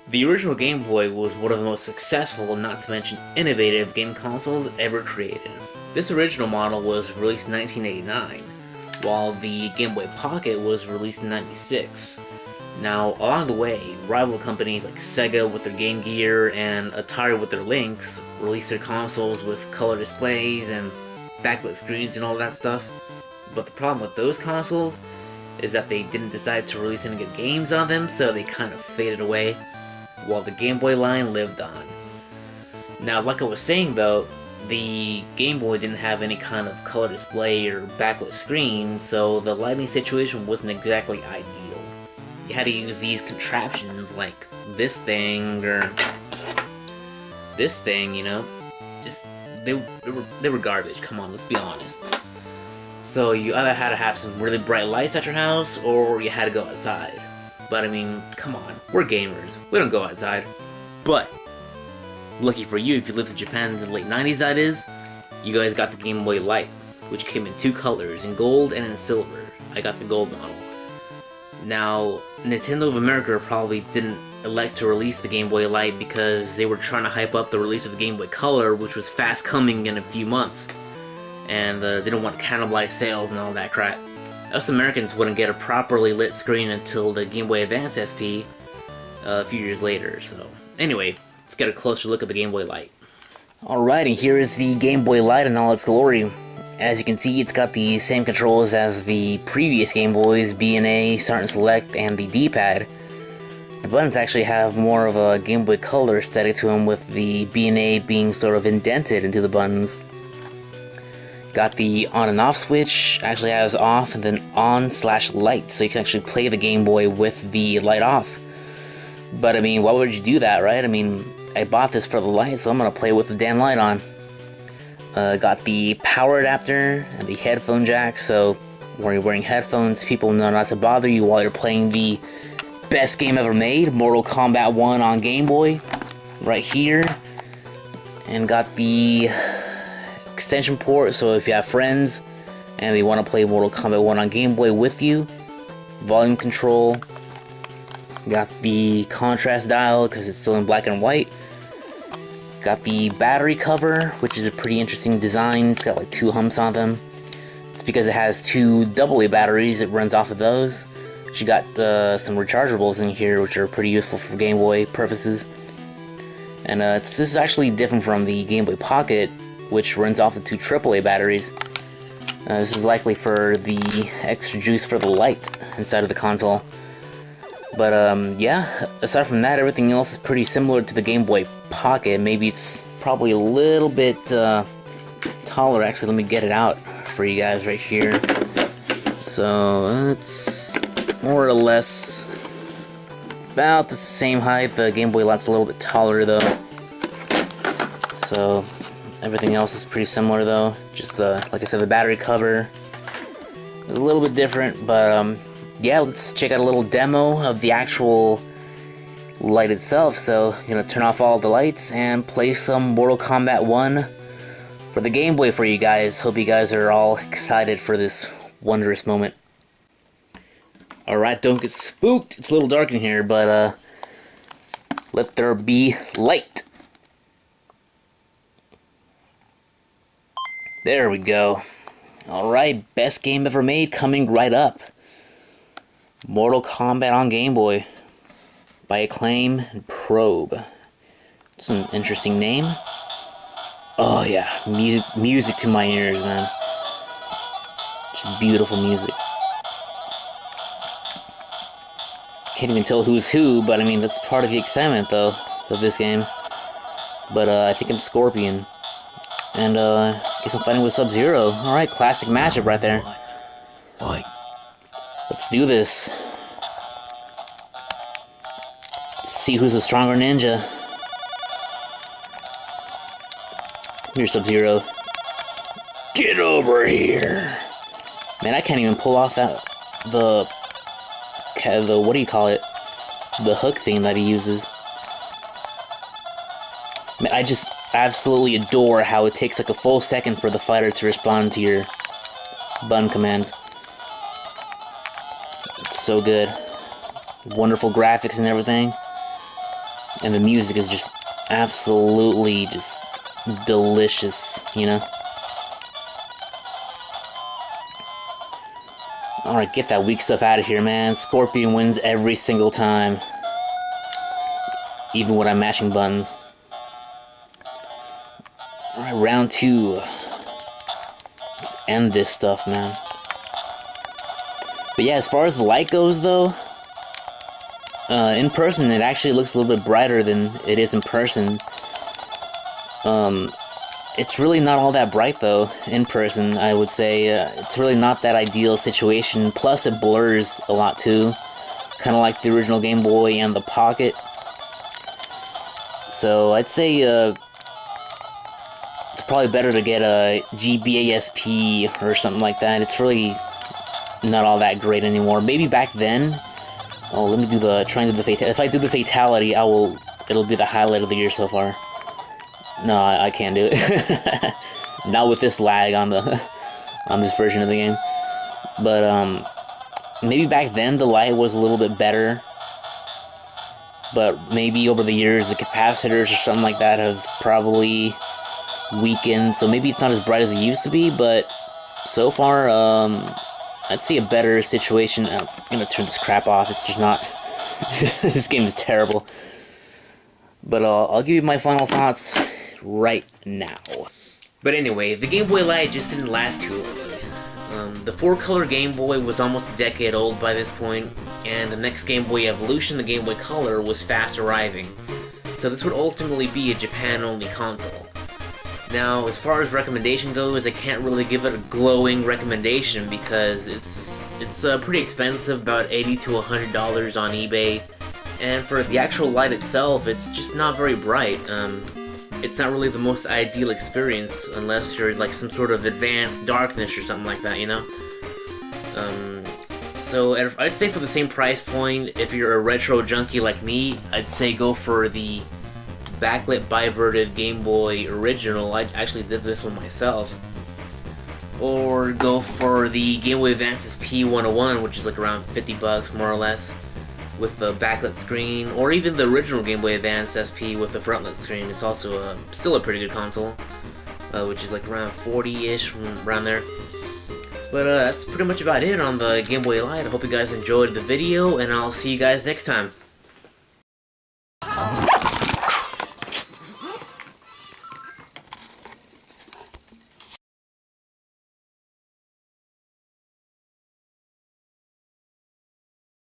The original Game Boy was one of the most successful, not to mention innovative, game consoles ever created. This original model was released in 1989, while the Game Boy Pocket was released in 96. Now, along the way, rival companies like Sega with their Game Gear and Atari with their Lynx released their consoles with color displays and backlit screens and all that stuff. But the problem with those consoles is that they didn't decide to release any good games on them, so they kind of faded away, while the Game Boy line lived on. Now, like I was saying though, the Game Boy didn't have any kind of color display or backlit screen, so the lighting situation wasn't exactly ideal. You had to use these contraptions like this thing or this thing, you know? Just, they were garbage, come on, let's be honest. So you either had to have some really bright lights at your house, or you had to go outside. But I mean, come on, we're gamers, we don't go outside. But, lucky for you, if you lived in Japan in the late 90s that is, you guys got the Game Boy Light, which came in two colors, in gold and in silver. I got the gold model. Now, Nintendo of America probably didn't elect to release the Game Boy Light because they were trying to hype up the release of the Game Boy Color, which was fast coming in a few months. And they didn't want to cannibalize sales and all that crap. Us Americans wouldn't get a properly lit screen until the Game Boy Advance SP a few years later. So anyway, let's get a closer look at the Game Boy Light. Alright, and here is the Game Boy Light in all its glory. As you can see, it's got the same controls as the previous Game Boys, B and A, Start and Select, and the D-pad. The buttons actually have more of a Game Boy Color aesthetic to them, with the B and A being sort of indented into the buttons. Got the on and off switch, actually has off and then on/light, so you can actually play the Game Boy with the light off. But I mean, why would you do that, right? I mean, I bought this for the light, so I'm gonna play with the damn light on. Got the power adapter and the headphone jack, so when you're wearing headphones, people know not to bother you while you're playing the best game ever made, Mortal Kombat 1 on Game Boy, right here. And got the extension port, so if you have friends and they want to play Mortal Kombat 1 on Game Boy with you. Volume control. Got the contrast dial because it's still in black and white. Got the battery cover, which is a pretty interesting design. It's got like two humps on them. It's because it has two AA batteries, it runs off of those. She got some rechargeables in here, which are pretty useful for Game Boy purposes. And this is actually different from the Game Boy Pocket, which runs off the two AAA batteries. This is likely for the extra juice for the light inside of the console. But yeah, aside from that, everything else is pretty similar to the Game Boy Pocket. Maybe it's probably a little bit taller. Actually, let me get it out for you guys right here. So it's more or less about the same height. The Game Boy Light's a little bit taller though. So everything else is pretty similar though. Just like I said, the battery cover is a little bit different, but yeah, let's check out a little demo of the actual light itself. So, I'm gonna turn off all the lights and play some Mortal Kombat 1 for the Game Boy for you guys. Hope you guys are all excited for this wondrous moment. Alright, don't get spooked. It's a little dark in here, but let there be light. There we go. Alright, best game ever made coming right up. Mortal Kombat on Game Boy by Acclaim and Probe. It's an interesting name. Oh yeah, music to my ears, man. Just beautiful music. Can't even tell who's who, but I mean, that's part of the excitement though of this game. But I think I'm Scorpion. And guess I'm fighting with Sub-Zero. Alright, classic matchup right there. Fight. Let's do this. Let's see who's the stronger ninja. Here's Sub-Zero. Get over here. Man, I can't even pull off the what do you call it? The hook thing that he uses. Man, I just absolutely adore how it takes like a full second for the fighter to respond to your button commands. It's so good. Wonderful graphics and everything. And the music is just absolutely just delicious, you know? Alright, get that weak stuff out of here, man. Scorpion wins every single time. Even when I'm mashing buttons. Alright, round 2. Let's end this stuff, man. But yeah, as far as the light goes, though, in person it actually looks a little bit brighter than it is in person. It's really not all that bright, though, in person, I would say. It's really not that ideal situation. Plus, it blurs a lot, too. Kind of like the original Game Boy and the Pocket. So, I'd say it's probably better to get a GBASP or something like that. It's really not all that great anymore. Maybe back then. Oh, let me do the... try and do the fatality. If I do the fatality, it'll be the highlight of the year so far. No, I can't do it. Not with this lag on this version of the game. But maybe back then the light was a little bit better. But maybe over the years the capacitors or something like that have probably weakened. So maybe it's not as bright as it used to be. But so far, I'd see a better situation. I'm gonna turn this crap off. It's just not. This game is terrible. But I'll give you my final thoughts right now. But anyway, the Game Boy Light just didn't last too long. The 4-color Game Boy was almost a decade old by this point, and the next Game Boy Evolution, the Game Boy Color, was fast arriving. So this would ultimately be a Japan-only console. Now, as far as recommendation goes, I can't really give it a glowing recommendation because it's pretty expensive, about $80 to $100 on eBay. And for the actual light itself, it's just not very bright. It's not really the most ideal experience unless you're like some sort of advanced darkness or something like that, you know? So I'd say for the same price point, if you're a retro junkie like me, I'd say go for the backlit biverted Game Boy original. I actually did this one myself. Or go for the Game Boy Advance's P101, which is like around $50 more or less, with the backlit screen, or even the original Game Boy Advance SP with the frontlit screen. It's also still a pretty good console, which is like around 40-ish, around there. But that's pretty much about it on the Game Boy Light. I hope you guys enjoyed the video, and I'll see you guys next time.